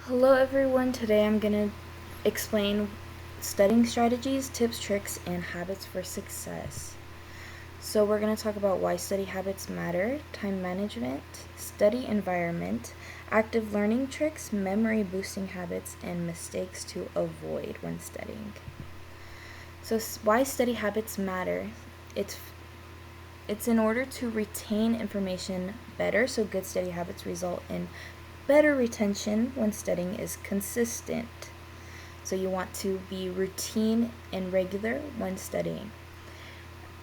Hello everyone, today I'm going to explain studying strategies, tips, tricks, and habits for success. So we're going to talk about why study habits matter, time management, study environment, active learning tricks, memory boosting habits, and mistakes to avoid when studying. So why study habits matter? It's it's in order to retain information better, so good study habits result in better retention when studying is consistent. So you want to be routine and regular when studying.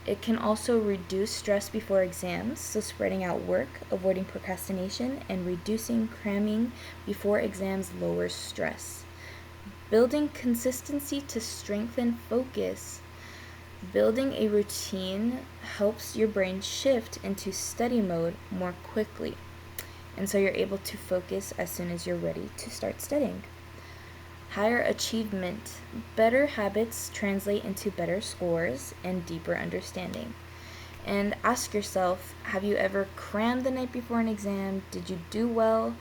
It can also reduce stress before exams, so spreading out work, avoiding procrastination, and reducing cramming before exams lowers stress. Building consistency to strengthen focus. Building a routine helps your brain shift into study mode more quickly. And so you're able to focus as soon as you're ready to start studying. Higher achievement. Better habits translate into better scores and deeper understanding. And ask yourself, have you ever crammed the night before an exam? Did you do well?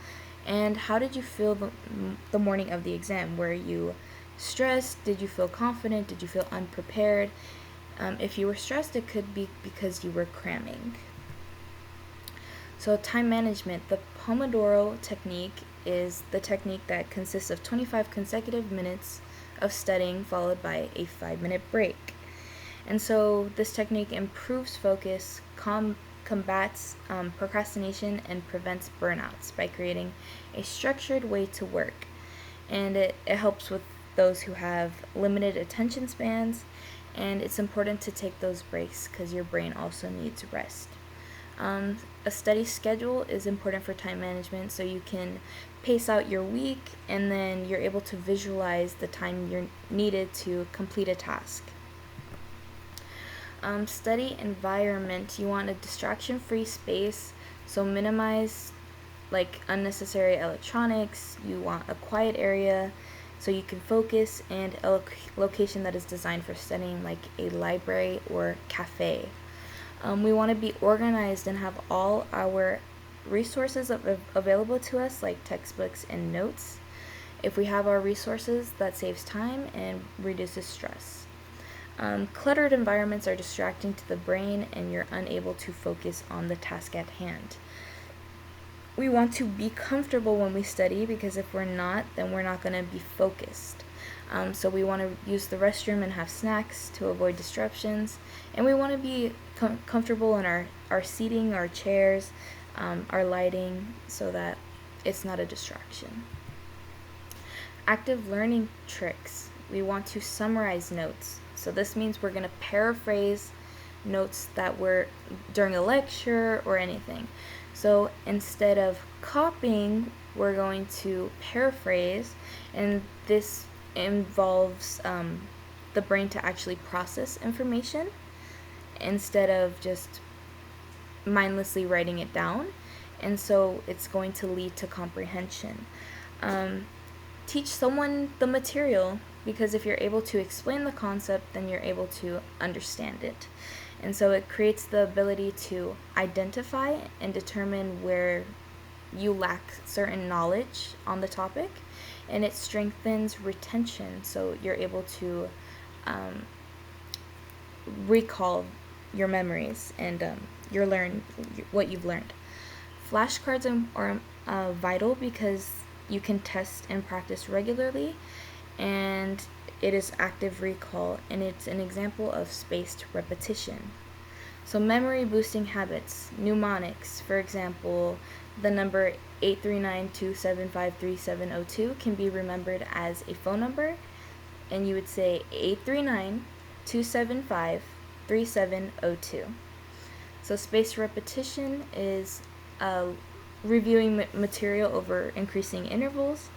And how did you feel the morning of the exam? Were you stressed? Did you feel confident? Did you feel unprepared? If you were stressed, it could be because you were cramming. So time management, the Pomodoro technique is the technique that consists of 25 consecutive minutes of studying followed by a 5-minute break. And so this technique improves focus, combats procrastination, and prevents burnouts by creating a structured way to work. And it helps with those who have limited attention spans, and it's important to take those breaks because your brain also needs rest. A study schedule is important for time management, so you can pace out your week and then you're able to visualize the time you're needed to complete a task. Study environment, you want a distraction-free space, so minimize like unnecessary electronics. You want a quiet area so you can focus, and a location that is designed for studying, like a library or cafe. We want to be organized and have all our resources available to us, like textbooks and notes. If we have our resources, that saves time and reduces stress. Cluttered environments are distracting to the brain, and you're unable to focus on the task at hand. We want to be comfortable when we study, because if we're not, then we're not going to be focused. So we want to use the restroom and have snacks to avoid disruptions. And we want to be comfortable in our seating, our chairs, our lighting, so that it's not a distraction. Active learning tricks. We want to summarize notes. So this means we're going to paraphrase notes that were during a lecture or anything. So instead of copying, we're going to paraphrase, and this involves the brain to actually process information instead of just mindlessly writing it down, and so it's going to lead to comprehension. Teach someone the material, because if you're able to explain the concept, then you're able to understand it. And so it creates the ability to identify and determine where you lack certain knowledge on the topic, and it strengthens retention, so you're able to recall your memories and what you've learned. Flashcards are vital because you can test and practice regularly, and it is active recall, and it's an example of spaced repetition. So memory boosting habits, mnemonics, for example, the number 839-275-3702 can be remembered as a phone number, and you would say 839-275-3702. So spaced repetition is reviewing material over increasing intervals.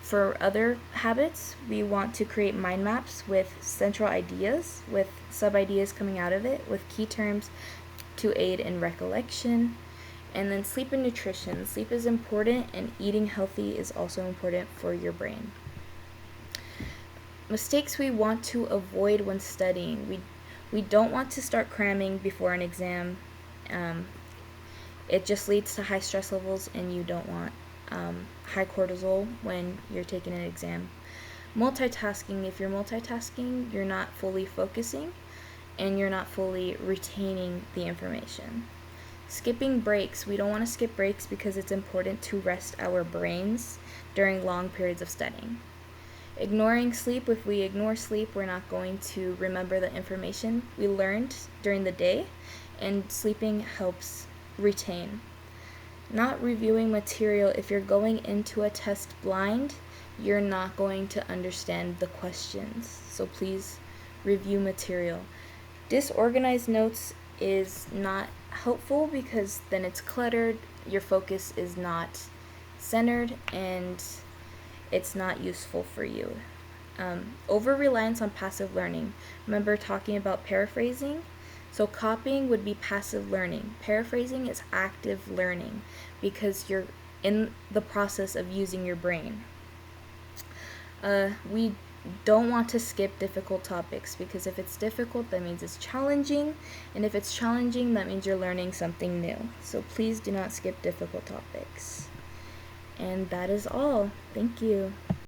For other habits, we want to create mind maps with central ideas, with sub-ideas coming out of it, with key terms to aid in recollection. And then sleep and nutrition. Sleep is important, and eating healthy is also important for your brain. Mistakes we want to avoid when studying. We don't want to start cramming before an exam. It just leads to high stress levels, and you don't want high cortisol when you're taking an exam. Multitasking, if you're multitasking, you're not fully focusing and you're not fully retaining the information. Skipping breaks, we don't want to skip breaks because it's important to rest our brains during long periods of studying. Ignoring sleep, if we ignore sleep, we're not going to remember the information we learned during the day, and sleeping helps retain. Not reviewing material, if you're going into a test blind, you're not going to understand the questions, so please review material. Disorganized notes is not helpful because then it's cluttered, your focus is not centered, and it's not useful for you. Over-reliance on passive learning. Remember talking about paraphrasing? So copying would be passive learning. Paraphrasing is active learning because you're in the process of using your brain. We don't want to skip difficult topics because if it's difficult, that means it's challenging, and if it's challenging, that means you're learning something new. So please do not skip difficult topics. And that is all. Thank you.